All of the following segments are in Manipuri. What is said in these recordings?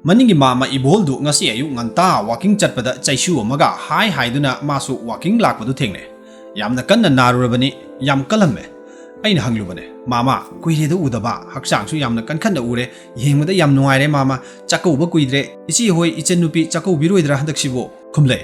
Maningi mama iboldu ngasi ayu nganta walking chatpada chaisu amaga hai haiduna masu walking lakpadu thengne yamna kanna narurabani yam kalamme aina hanglubane mama kuiredu udaba hakchangsu yamna kankhanda ure yengmada yam nuaire mama chakouba kuidre ichi hoi ichenupi chakau biroidra handaksibo khumle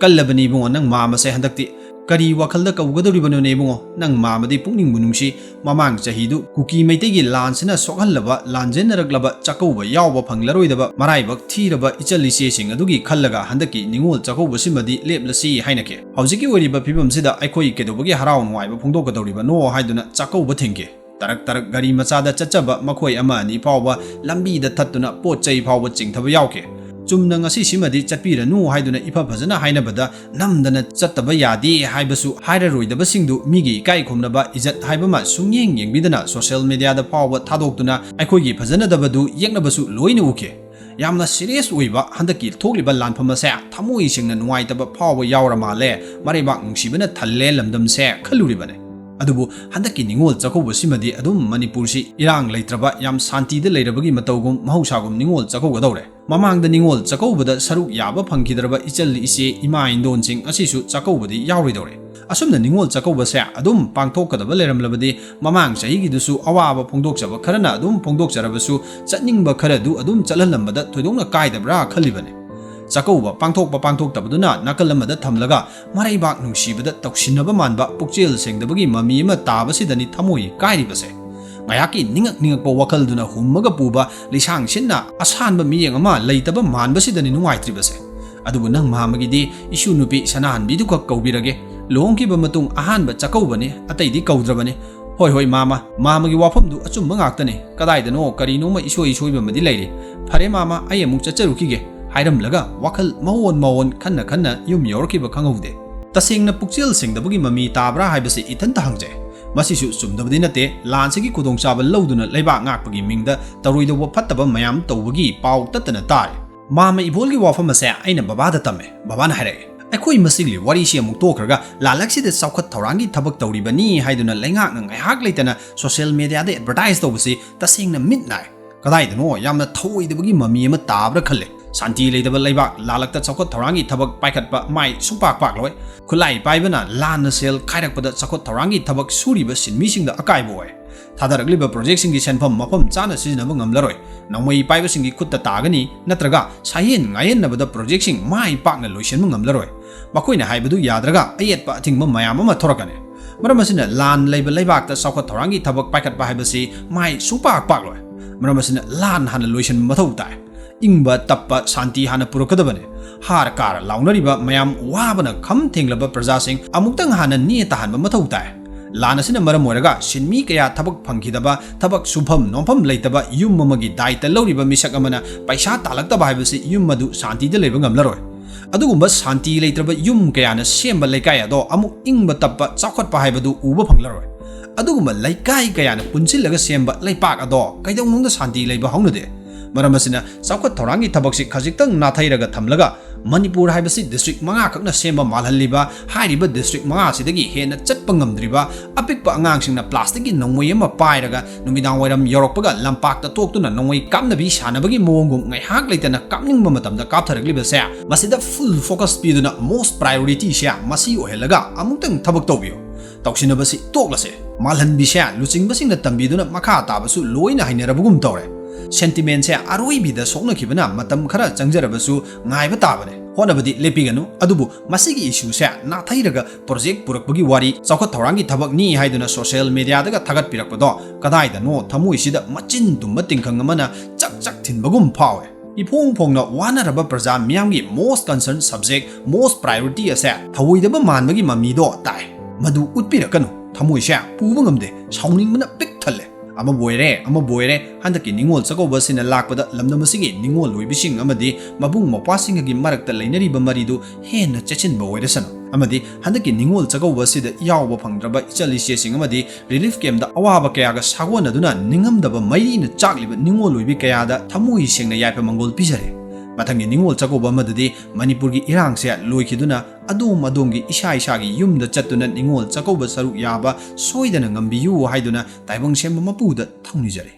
kallabani bungo nang mama se handakti kari wakhalda kaugadoribano ne bungo nang mamadi pungning munungsi mamang chahidu kuki meitegi lansina sokhallaba lanjenaraglaba chakouba yawba phanglaroidaba maraibak thiraba ichalise sing adugi khallaga handaki ningol chakouba simadi leplasi hainake hawjiki oriba phibam sida aikhoi kedobagi haraw nuaiba phongdokadoriba no haiduna chakouba thengke tarak tarak gari machada chachaba makhoi ama ani pawba lambi da thattuna pochai pawba chingthaba yawke chumna ngasi simadi chatpiranu haiduna ifa phajana hainabada namdana chattaba yadi haibasu hairaroidaba singdu migi kai khomnaba ijat haibama sungyeng yengbidana social media da pawba thadoktuna aikhoigi phajana dabadu yeknabasu loina uke yamna serious oiba handaki thokliba lanphama se thamoi singna nuaitaba pawba yawra male mariba ngusibana thalle lamdam se khaluribane adubu handaki ningol chakouba simadi adum manipur si irang leitraba yam santi de leirabagi matawgum mahausagum ningol chakougadore mamangda ningol chakaubada saruk yaba phangkidraba ichal ise ima indon sing asisu chakaubadi yawridore asumna ningol chakauba se adum pangthokadaba leramlabadi mamang chahigi dusu awaba phongdokchaba kharana adum phongdokcharabasu chatningba kharadu adum chalalambada thoidongna kaidabra khalibane chakauba pangthoktabaduna nakalamada thamlaga maraibak nungsibada toksinaba manba pukchel sengdabagi mami ama tabasidani thamoi kairibase ngayaki ningak wakalduna hummaga puba lisang sinna asanba miyeng ama leitaba manbasidani nungaitribase adubu nang mamagidi isu nupi sanahan biduka kaubirage longkiba matung ahanba chakaubane ataidi kaudrabane hoi mamagi wafamdu achumba ngaktane kadaidano karinoma isoi madi leire phare mama ay amuk chacharukige hairamlaga wakhal mawon khanna yum yorkiba khangaude tasengna pukchel sengdabagi mami tabra haibase itanta hangje masisu sumdabadi nate lansigi kudongchaba lawduna leiba ngakpagi mingda taroidoba phattaba mayam tawbagi paw tatana tare mama ibolgi wafam ase aina babada tame babana hare aikhoi masigli wari si amuk tokraga lalaksida saukhat thaurangi thabak tawribani haiduna leingak na ngaihak leitana social media da advertise tawbasi tasengna midnight kadaidano yamna thoidabagi mami ama tabra khalle santi leidaba leibak lalakta chakot thaurangi thabak paikhatpa mai supak loi khulai paibana lana sel khairakpada chakot thaurangi thabak suriba sinmisingda akaibo oi thadaragliba project singi senpham mafam chana sizinaba ngamlaroi namai paiba singi khutta tagani natraga sayen ngayen nabada project sing mai pakna loisenmu ngamlaroi makoina haibadu yadraga ayetpa athingma mayam ama thorakane maramasina lan leiba leibakta chakot thaurangi thabak paikhatpa haibasi mai supak loi maramasina lan hana loisen mathau tai ingba tappa santi hana purakadabane har kar launariba mayam wabana kham thenglaba praja sing amuktang hana ni tahanba mathau tai lanasina maram oiraga sinmi kaya thabak phangkidaba thabak subham nompham leitaba yum mamagi daita loriba misak amana paisa talaktaba haibasi yum madu santi de leba ngamlaroi adugumba santi leitraba yum kayana semba laikai ado amuk ingba tappa chakhatpa haibadu uba phanglaroi adugumba laikai kayana punchilaga semba leipak ado kaidongnungda santi leiba haunade maramasina chakhat thaurangi thabaksi khajiktang nathai thamlaga manipur haibasi district manga khakna semba malhalliba hairiba district manga sidagi hena chatpa ngamdriba apikpa angangsingna plastic gi nongmoi ama pairaga numidang wairam yorokpaga lampakta toktuna nongmoi kamnabi sanabagi mongum ngaihak leitana kamningba matamda kaptharagliba se masida full focus piduna most priority sia masi ohelaga amuktang thabak tawbiyo tawsinabasi toklase malhanbi sia luchingbasingna tambiduna makha tabasu loina hainarabugum tawre sentiment se aroi bida sokna kibana matam khara changjarabasu ngaiba tabane honabadi lepiganu adubu masigi issue se na thairaga project purakpagi wari chakhat thaurangi thabak ni haiduna social media daga thagat pirakpado kadaida no thamoi sida machin tumba tingkhang amana chak thinbagum phawe iphongna wanaraba praja miyamgi most concerned subject most priority ase thawoidaba manbagi mamido tai madu utpirakanu thamoi se puba ngamde sauningmana pik thalle ama boire handaki ningol chakauba sina lakpada lamdamasigi ningol loibising amadi mabung mapasingagi marakta leinariba maridu hena chechinba oirasano amadi handaki ningol chakauba sida yawba phangdraba ichalisye sing amadi relief camp da awaba kayaga sagonaduna ningamdaba mairina chakliba ningol loibi kayada thamoi sengna yaipa mangol pijare matangi ningol chakauba madadi manipurgi irangse loikiduna adongi isagi yumda chatuna ningol chakauba saruk yaba soidana ngambiyu haiduna taibang semba mapuda thaunijare